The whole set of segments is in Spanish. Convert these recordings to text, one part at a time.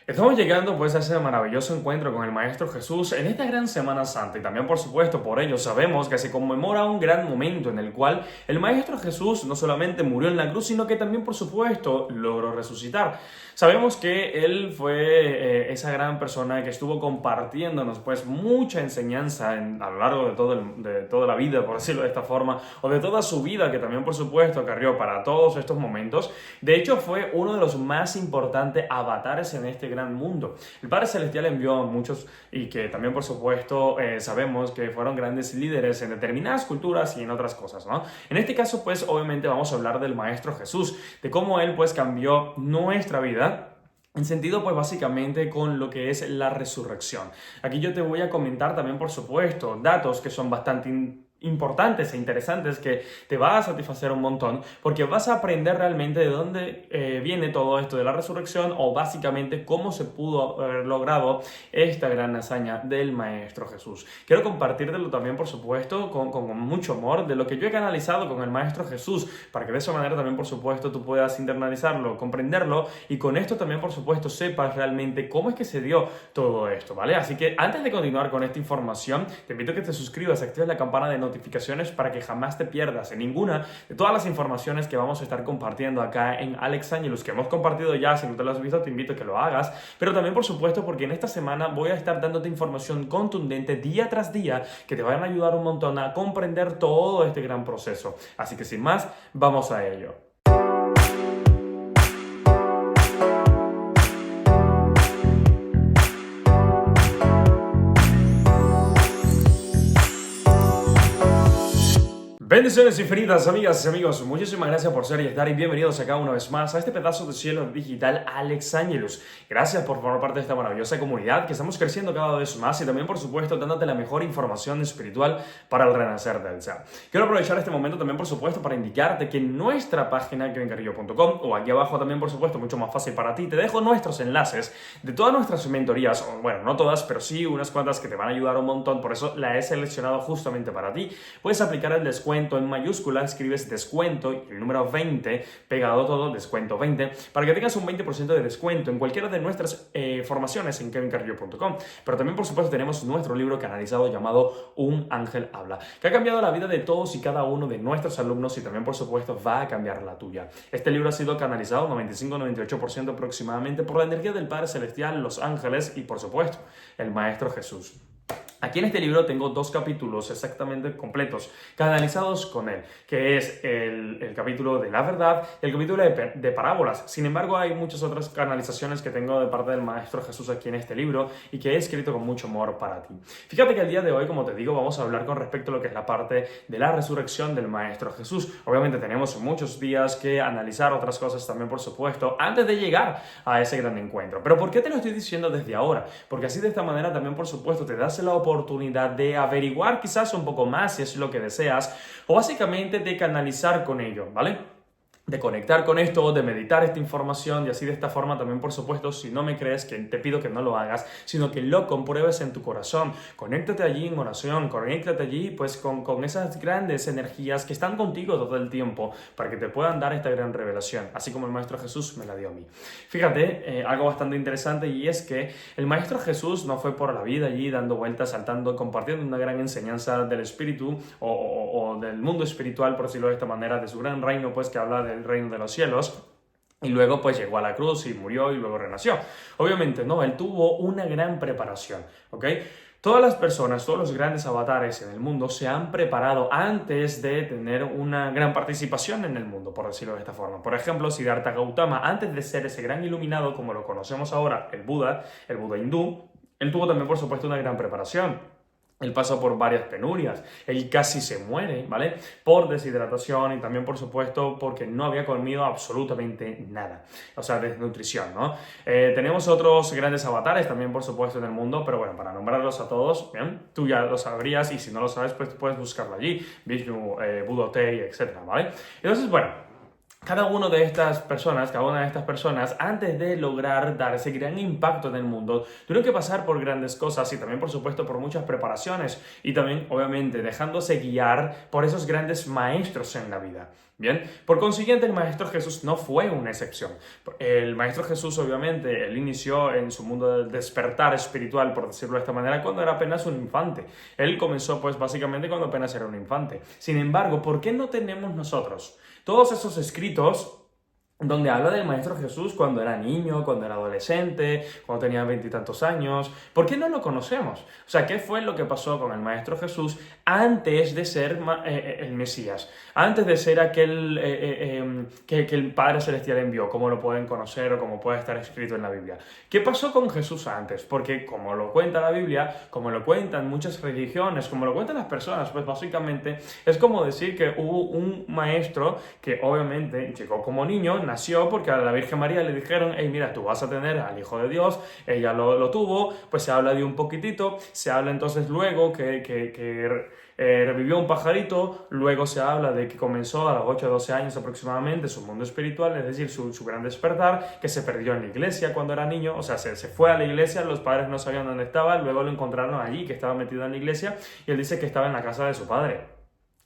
Estamos llegando pues a ese maravilloso encuentro con el Maestro Jesús en esta gran Semana Santa y también por supuesto por ello sabemos que se conmemora un gran momento en el cual el Maestro Jesús no solamente murió en la cruz sino que también por supuesto logró resucitar. Sabemos que Él fue esa gran persona que estuvo compartiéndonos pues mucha enseñanza a lo largo de toda la vida, por decirlo de esta forma, o de toda su vida que también por supuesto carrió para todos estos momentos. De hecho fue uno de los más importantes avatares en este gran mundo. El Padre Celestial envió a muchos y que también por supuesto sabemos que fueron grandes líderes en determinadas culturas y en otras cosas, ¿no? En este caso pues obviamente vamos a hablar del Maestro Jesús, de cómo Él pues cambió nuestra vida en sentido, pues básicamente con lo que es la resurrección. Aquí yo te voy a comentar también, por supuesto, datos que son bastante importantes e interesantes que te va a satisfacer un montón porque vas a aprender realmente de dónde viene todo esto de la resurrección o básicamente cómo se pudo haber logrado esta gran hazaña del Maestro Jesús. Quiero compartírtelo también, por supuesto, con mucho amor de lo que yo he canalizado con el Maestro Jesús para que de esa manera también, por supuesto, tú puedas internalizarlo, comprenderlo y con esto también, por supuesto, sepas realmente cómo es que se dio todo esto, ¿vale? Así que antes de continuar con esta información, te invito a que te suscribas, actives la campana de notificaciones para que jamás te pierdas en ninguna de todas las informaciones que vamos a estar compartiendo acá en Alex Angelus, que hemos compartido ya. Si no te lo has visto, te invito a que lo hagas, pero también por supuesto porque en esta semana voy a estar dándote información contundente día tras día que te van a ayudar un montón a comprender todo este gran proceso. Así que sin más, vamos a ello. Bendiciones infinitas, amigas y amigos. Muchísimas gracias por ser y estar y bienvenidos acá una vez más a este pedazo de cielo digital Alex Angelus. Gracias por formar parte de esta maravillosa comunidad que estamos creciendo cada vez más y también, por supuesto, dándote la mejor información espiritual para el renacer del ser. Quiero aprovechar este momento también, por supuesto, para indicarte que en nuestra página kevincarrillo.com o aquí abajo también, por supuesto, mucho más fácil para ti, te dejo nuestros enlaces de todas nuestras mentorías, o bueno, no todas, pero sí unas cuantas que te van a ayudar un montón, por eso la he seleccionado justamente para ti. Puedes aplicar el descuento en mayúscula, escribes descuento y el número 20 pegado todo, descuento 20, para que tengas un 20% de descuento en cualquiera de nuestras formaciones en kevincarrillo.com. Pero también, por supuesto, tenemos nuestro libro canalizado llamado Un Ángel Habla, que ha cambiado la vida de todos y cada uno de nuestros alumnos y también, por supuesto, va a cambiar la tuya. Este libro ha sido canalizado 95-98% aproximadamente por la energía del Padre Celestial, los ángeles y, por supuesto, el Maestro Jesús. Aquí en este libro tengo dos capítulos exactamente completos, canalizados con él, que es el capítulo de la verdad y el capítulo de parábolas. Sin embargo, hay muchas otras canalizaciones que tengo de parte del Maestro Jesús aquí en este libro y que he escrito con mucho amor para ti. Fíjate que el día de hoy, como te digo, vamos a hablar con respecto a lo que es la parte de la resurrección del Maestro Jesús. Obviamente tenemos muchos días que analizar otras cosas también, por supuesto, antes de llegar a ese gran encuentro. Pero ¿por qué te lo estoy diciendo desde ahora? Porque así de esta manera también, por supuesto, te das la oportunidad de averiguar quizás un poco más si es lo que deseas o básicamente de canalizar con ello, ¿vale? De conectar con esto, de meditar esta información y así de esta forma también, por supuesto, si no me crees, que te pido que no lo hagas, sino que lo compruebes en tu corazón. Conéctate allí en oración, conéctate allí pues con esas grandes energías que están contigo todo el tiempo para que te puedan dar esta gran revelación, así como el Maestro Jesús me la dio a mí. Fíjate, algo bastante interesante y es que el Maestro Jesús no fue por la vida allí dando vueltas, saltando, compartiendo una gran enseñanza del espíritu o del mundo espiritual, por decirlo de esta manera, de su gran reino, pues que habla del reino de los cielos. Y luego pues llegó a la cruz y murió y luego renació. Obviamente no, él tuvo una gran preparación, ¿ok? Todas las personas, todos los grandes avatares en el mundo se han preparado antes de tener una gran participación en el mundo, por decirlo de esta forma. Por ejemplo, Siddhartha Gautama, antes de ser ese gran iluminado como lo conocemos ahora, el Buda hindú, él tuvo también, por supuesto, una gran preparación. Él pasó por varias penurias, él casi se muere, ¿vale? Por deshidratación y también, por supuesto, porque no había comido absolutamente nada, o sea, desnutrición, ¿no? Tenemos otros grandes avatares también, por supuesto, en el mundo, pero bueno, para nombrarlos a todos, ¿bien? Tú ya lo sabrías y si no lo sabes, pues puedes buscarlo allí, Vishnu, Budo Tei, etcétera, ¿vale? Entonces, bueno, cada una de estas personas, antes de lograr dar ese gran impacto en el mundo, tuvieron que pasar por grandes cosas y también, por supuesto, por muchas preparaciones y también, obviamente, dejándose guiar por esos grandes maestros en la vida. Bien, por consiguiente el Maestro Jesús no fue una excepción. El Maestro Jesús obviamente, él inició en su mundo del despertar espiritual, por decirlo de esta manera, cuando era apenas un infante. Él comenzó pues básicamente cuando apenas era un infante. Sin embargo, ¿por qué no tenemos nosotros todos esos escritos donde habla del Maestro Jesús cuando era niño, cuando era adolescente, cuando tenía veintitantos años? ¿Por qué no lo conocemos? O sea, ¿qué fue lo que pasó con el Maestro Jesús antes de ser el Mesías? Antes de ser aquel que el Padre Celestial envió, como lo pueden conocer o como puede estar escrito en la Biblia. ¿Qué pasó con Jesús antes? Porque como lo cuenta la Biblia, como lo cuentan muchas religiones, como lo cuentan las personas, pues básicamente es como decir que hubo un maestro que obviamente llegó como niño, nació porque a la Virgen María le dijeron, hey, mira, tú vas a tener al Hijo de Dios, ella lo tuvo, pues se habla de un poquitito, se habla entonces luego que revivió un pajarito, luego se habla de que comenzó a los 8 o 12 años aproximadamente su mundo espiritual, es decir, su gran despertar, que se perdió en la iglesia cuando era niño, o sea, se fue a la iglesia, los padres no sabían dónde estaba, luego lo encontraron allí, que estaba metido en la iglesia, y él dice que estaba en la casa de su padre.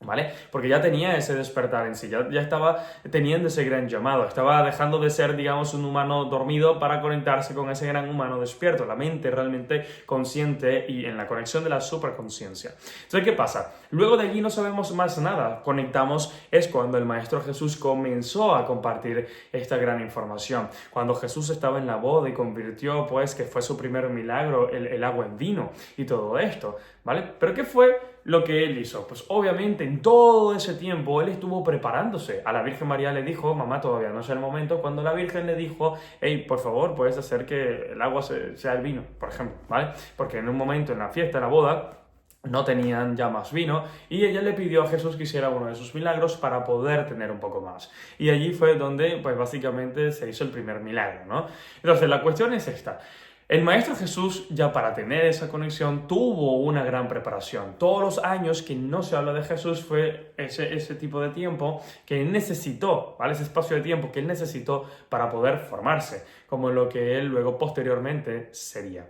¿Vale? Porque ya tenía ese despertar en sí, ya estaba teniendo ese gran llamado, estaba dejando de ser, digamos, un humano dormido para conectarse con ese gran humano despierto, la mente realmente consciente y en la conexión de la superconsciencia. Entonces, ¿qué pasa? Luego de allí no sabemos más nada, conectamos es cuando el Maestro Jesús comenzó a compartir esta gran información, cuando Jesús estaba en la boda y convirtió, pues, que fue su primer milagro, el agua en vino y todo esto, ¿vale? Pero ¿qué fue lo que él hizo? Pues obviamente en todo ese tiempo él estuvo preparándose. A la Virgen María le dijo, mamá, todavía no es el momento, cuando la Virgen le dijo, hey, por favor, puedes hacer que el agua sea el vino, por ejemplo, ¿vale? Porque en un momento en la fiesta, en la boda, no tenían ya más vino y ella le pidió a Jesús que hiciera uno de sus milagros para poder tener un poco más. Y allí fue donde, pues básicamente se hizo el primer milagro, ¿no? Entonces la cuestión es esta. El Maestro Jesús, ya para tener esa conexión, tuvo una gran preparación. Todos los años que no se habla de Jesús fue ese tipo de tiempo que él necesitó, ¿vale? Ese espacio de tiempo que él necesitó para poder formarse, como lo que él luego posteriormente sería.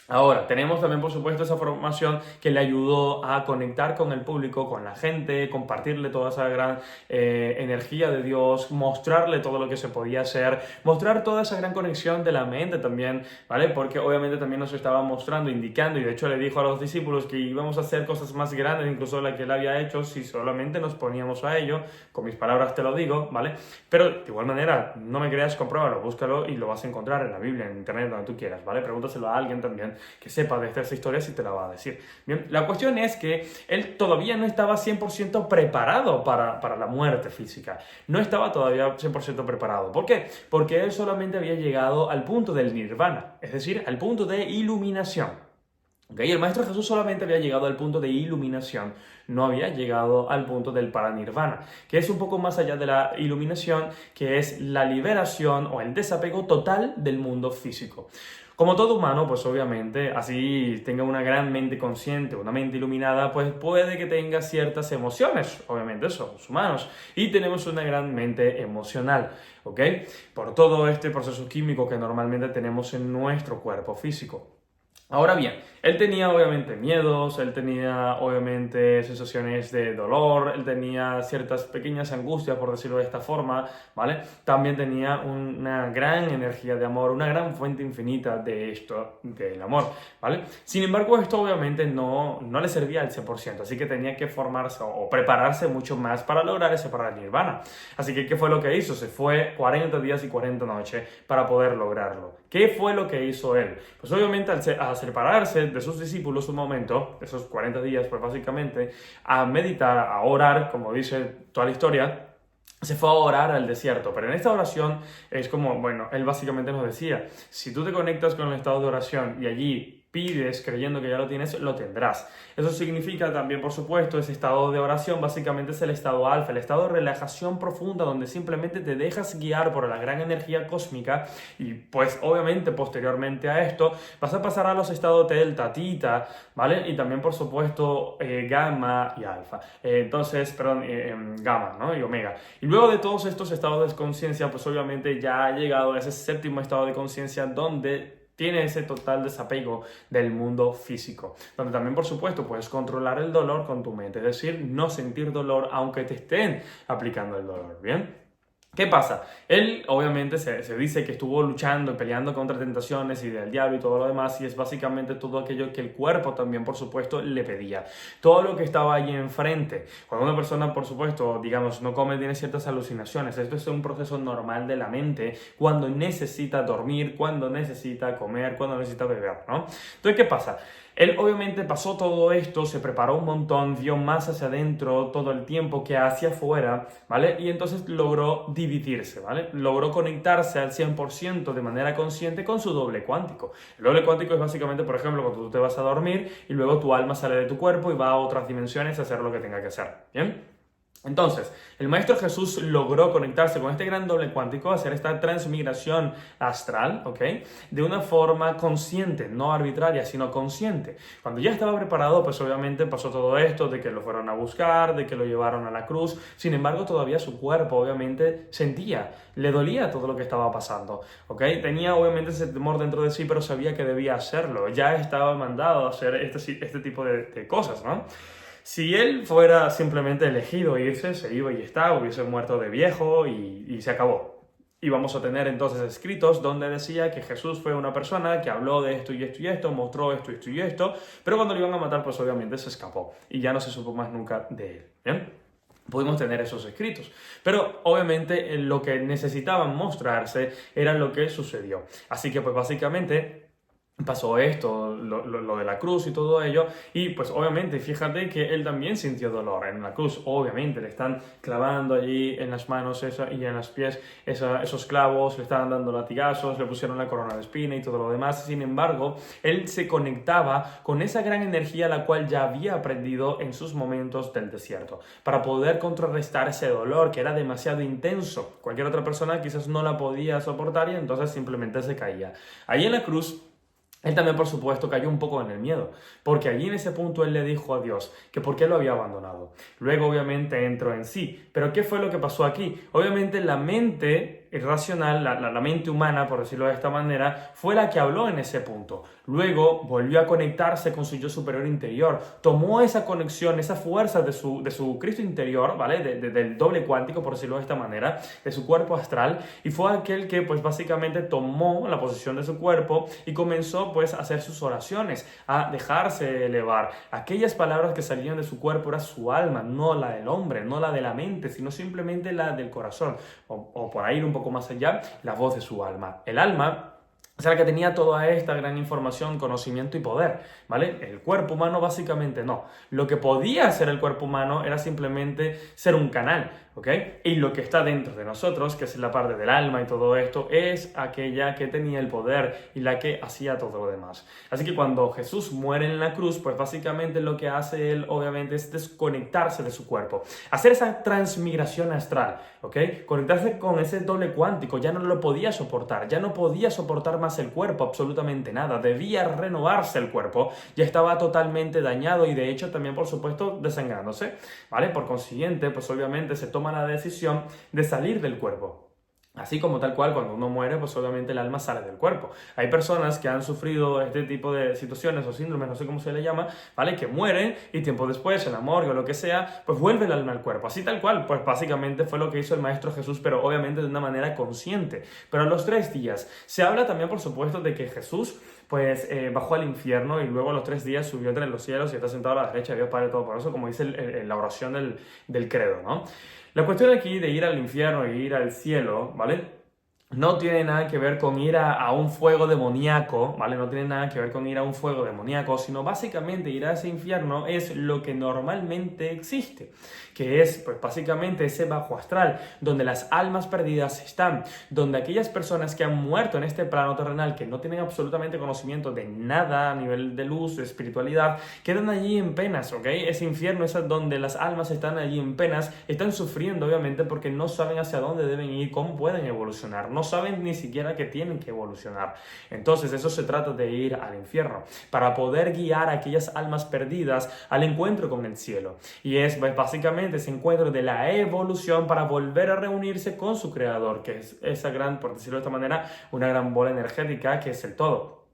Ahora, tenemos también, por supuesto, esa formación que le ayudó a conectar con el público, con la gente, compartirle toda esa gran energía de Dios, mostrarle todo lo que se podía hacer, mostrar toda esa gran conexión de la mente también, ¿vale? Porque obviamente también nos estaba mostrando, indicando, y de hecho le dijo a los discípulos que íbamos a hacer cosas más grandes, incluso la que él había hecho, si solamente nos poníamos a ello. Con mis palabras te lo digo, ¿vale? Pero de igual manera, no me creas, compruébalo, búscalo y lo vas a encontrar en la Biblia, en internet, donde tú quieras, ¿vale? Pregúntaselo a alguien también que sepa de esta historia si te la va a decir. Bien, la cuestión es que él todavía no estaba 100% preparado para la muerte física. No estaba todavía 100% preparado. ¿Por qué? Porque él solamente había llegado al punto del nirvana, es decir, al punto de iluminación. ¿Okay? El Maestro Jesús solamente había llegado al punto de iluminación, no había llegado al punto del paranirvana, que es un poco más allá de la iluminación, que es la liberación o el desapego total del mundo físico. Como todo humano, pues obviamente, así tenga una gran mente consciente, una mente iluminada, pues puede que tenga ciertas emociones, obviamente somos humanos, y tenemos una gran mente emocional, ¿ok? Por todo este proceso químico que normalmente tenemos en nuestro cuerpo físico. Ahora bien, él tenía obviamente miedos, él tenía obviamente sensaciones de dolor, él tenía ciertas pequeñas angustias, por decirlo de esta forma, ¿vale? También tenía una gran energía de amor, una gran fuente infinita de esto, del amor, ¿vale? Sin embargo, esto obviamente no le servía al 100%, así que tenía que formarse o prepararse mucho más para lograr ese paranirvana. Así que, ¿qué fue lo que hizo? Se fue 40 días y 40 noches para poder lograrlo. ¿Qué fue lo que hizo él? Pues obviamente al separarse de sus discípulos un momento, esos 40 días, pues básicamente, a meditar, a orar, como dice toda la historia, se fue a orar al desierto. Pero en esta oración es como, bueno, él básicamente nos decía, si tú te conectas con el estado de oración y allí pides creyendo que ya lo tienes, lo tendrás. Eso significa también, por supuesto, ese estado de oración básicamente es el estado alfa, el estado de relajación profunda donde simplemente te dejas guiar por la gran energía cósmica y pues obviamente posteriormente a esto vas a pasar a los estados delta, tita, ¿vale? Y también, por supuesto, gamma y alfa. Gamma, ¿no? Y omega. Y luego de todos estos estados de conciencia, pues obviamente ya ha llegado a ese séptimo estado de conciencia donde tiene ese total desapego del mundo físico, donde también, por supuesto, puedes controlar el dolor con tu mente, es decir, no sentir dolor aunque te estén aplicando el dolor, ¿bien? ¿Qué pasa? Él obviamente se dice que estuvo luchando y peleando contra tentaciones y del diablo y todo lo demás, y es básicamente todo aquello que el cuerpo también, por supuesto, le pedía. Todo lo que estaba allí enfrente. Cuando una persona, por supuesto, digamos, no come, tiene ciertas alucinaciones. Esto es un proceso normal de la mente cuando necesita dormir, cuando necesita comer, cuando necesita beber, ¿no? Entonces, ¿qué pasa? Él obviamente pasó todo esto, se preparó un montón, vio más hacia adentro todo el tiempo que hacia afuera, ¿vale? Y entonces logró dividirse, ¿vale? Logró conectarse al 100% de manera consciente con su doble cuántico. El doble cuántico es básicamente, por ejemplo, cuando tú te vas a dormir y luego tu alma sale de tu cuerpo y va a otras dimensiones a hacer lo que tenga que hacer, ¿bien? Entonces, el Maestro Jesús logró conectarse con este gran doble cuántico, hacer esta transmigración astral, ¿ok? De una forma consciente, no arbitraria, sino consciente. Cuando ya estaba preparado, pues obviamente pasó todo esto de que lo fueron a buscar, de que lo llevaron a la cruz. Sin embargo, todavía su cuerpo, obviamente, sentía, le dolía todo lo que estaba pasando, ¿ok? Tenía, obviamente, ese temor dentro de sí, pero sabía que debía hacerlo. Ya estaba mandado a hacer este tipo de cosas, ¿no? Si él fuera simplemente elegido irse, se iba y está, hubiese muerto de viejo y se acabó. Y vamos a tener entonces escritos donde decía que Jesús fue una persona que habló de esto y esto y esto, mostró esto y esto y esto, pero cuando lo iban a matar, pues obviamente se escapó y ya no se supo más nunca de él. ¿Bien? Pudimos tener esos escritos, pero obviamente lo que necesitaban mostrarse era lo que sucedió. Así que pues básicamente pasó esto, lo de la cruz y todo ello, y pues obviamente fíjate que él también sintió dolor en la cruz. Obviamente le están clavando allí en las manos y en los pies esos clavos, le estaban dando latigazos, le pusieron la corona de espina y todo lo demás. Sin embargo, él se conectaba con esa gran energía la cual ya había aprendido en sus momentos del desierto, para poder contrarrestar ese dolor que era demasiado intenso. Cualquier otra persona quizás no la podía soportar y entonces simplemente se caía. Ahí en la cruz, él también, por supuesto, cayó un poco en el miedo, porque allí en ese punto él le dijo a Dios que por qué lo había abandonado. Luego, obviamente, entró en sí. Pero ¿qué fue lo que pasó aquí? Obviamente, la mente irracional, la mente humana, por decirlo de esta manera, fue la que habló en ese punto. Luego volvió a conectarse con su yo superior interior, tomó esa conexión, esa fuerza de su Cristo interior, ¿vale? Del doble cuántico, por decirlo de esta manera, de su cuerpo astral, y fue aquel que, pues, básicamente tomó la posición de su cuerpo y comenzó, pues, a hacer sus oraciones, a dejarse elevar. Aquellas palabras que salían de su cuerpo era su alma, no la del hombre, no la de la mente, sino simplemente la del corazón, o por ahí ir un poco más allá, la voz de su alma. El alma es la que tenía toda esta gran información, conocimiento y poder, ¿vale? El cuerpo humano básicamente no. Lo que podía hacer el cuerpo humano era simplemente ser un canal, ¿ok? Y lo que está dentro de nosotros, que es la parte del alma y todo esto, es aquella que tenía el poder y la que hacía todo lo demás. Así que cuando Jesús muere en la cruz, pues básicamente lo que hace él, obviamente, es desconectarse de su cuerpo, hacer esa transmigración astral, ¿ok? Conectarse con ese doble cuántico, ya no lo podía soportar, ya no podía soportar más el cuerpo, absolutamente nada, debía renovarse el cuerpo, ya estaba totalmente dañado y de hecho también, por supuesto, desangrándose, ¿vale? Por consiguiente, pues obviamente se toma la decisión de salir del cuerpo. Así como tal cual, cuando uno muere, pues obviamente el alma sale del cuerpo. Hay personas que han sufrido este tipo de situaciones o síndromes, no sé cómo se le llama, ¿vale? Que mueren y tiempo después, en la morgue o lo que sea, pues vuelve el alma al cuerpo. Así tal cual, pues básicamente fue lo que hizo el Maestro Jesús, pero obviamente de una manera consciente. Pero a los 3 días. Se habla también, por supuesto, de que Jesús pues bajó al infierno y luego a los 3 días subió entre los cielos y está sentado a la derecha de Dios Padre Todopoderoso, como dice la oración del credo, ¿no? La cuestión aquí de ir al infierno e ir al cielo, ¿vale? No tiene nada que ver con ir a un fuego demoníaco, ¿vale? No tiene nada que ver con ir a un fuego demoníaco, sino básicamente ir a ese infierno es lo que normalmente existe, que es, pues básicamente ese bajo astral, donde las almas perdidas están, donde aquellas personas que han muerto en este plano terrenal, que no tienen absolutamente conocimiento de nada a nivel de luz, de espiritualidad, quedan allí en penas, ¿ok? Ese infierno es donde las almas están allí en penas, están sufriendo obviamente porque no saben hacia dónde deben ir, cómo pueden evolucionar, no saben ni siquiera que tienen que evolucionar. Entonces eso se trata de ir al infierno, para poder guiar a aquellas almas perdidas al encuentro con el cielo. Y es básicamente ese encuentro de la evolución para volver a reunirse con su creador, que es esa gran, por decirlo de esta manera, una gran bola energética que es el todo.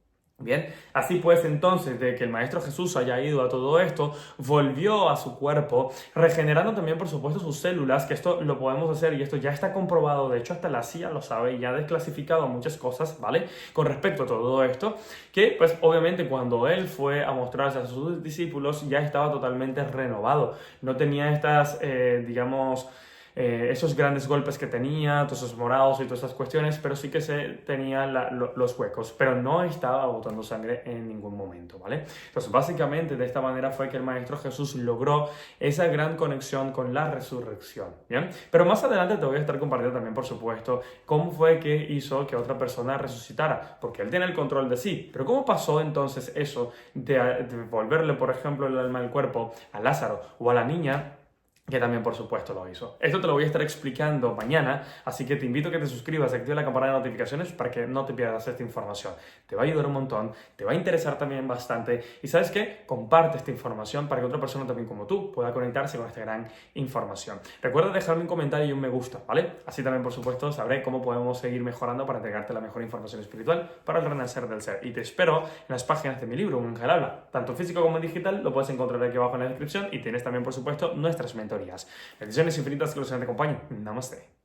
Bien, así pues entonces, de que el Maestro Jesús haya ido a todo esto, volvió a su cuerpo, regenerando también por supuesto sus células, que esto lo podemos hacer y esto ya está comprobado, de hecho hasta la CIA lo sabe y ya ha desclasificado muchas cosas, ¿vale? Con respecto a todo esto, que pues obviamente cuando él fue a mostrarse a sus discípulos ya estaba totalmente renovado, no tenía estas, digamos, esos grandes golpes que tenía, todos esos morados y todas esas cuestiones, pero sí que se tenía los huecos, pero no estaba botando sangre en ningún momento, ¿vale? Entonces, básicamente de esta manera fue que el Maestro Jesús logró esa gran conexión con la resurrección, ¿bien? Pero más adelante te voy a estar compartiendo también, por supuesto, cómo fue que hizo que otra persona resucitara, porque él tiene el control de sí, pero cómo pasó entonces eso de volverle, por ejemplo, el alma al cuerpo a Lázaro o a la niña, que también por supuesto lo hizo. Esto te lo voy a estar explicando mañana, así que te invito a que te suscribas, activa la campana de notificaciones para que no te pierdas esta información. Te va a ayudar un montón, te va a interesar también bastante y ¿sabes qué? Comparte esta información para que otra persona también como tú pueda conectarse con esta gran información. Recuerda dejarme un comentario y un me gusta, ¿vale? Así también por supuesto sabré cómo podemos seguir mejorando para entregarte la mejor información espiritual para el renacer del ser. Y te espero en las páginas de mi libro, Un Ángel Habla, tanto físico como digital, lo puedes encontrar aquí abajo en la descripción y tienes también por supuesto nuestras mentorías. Bendiciones infinitas, que los Señor te acompañe. Namaste.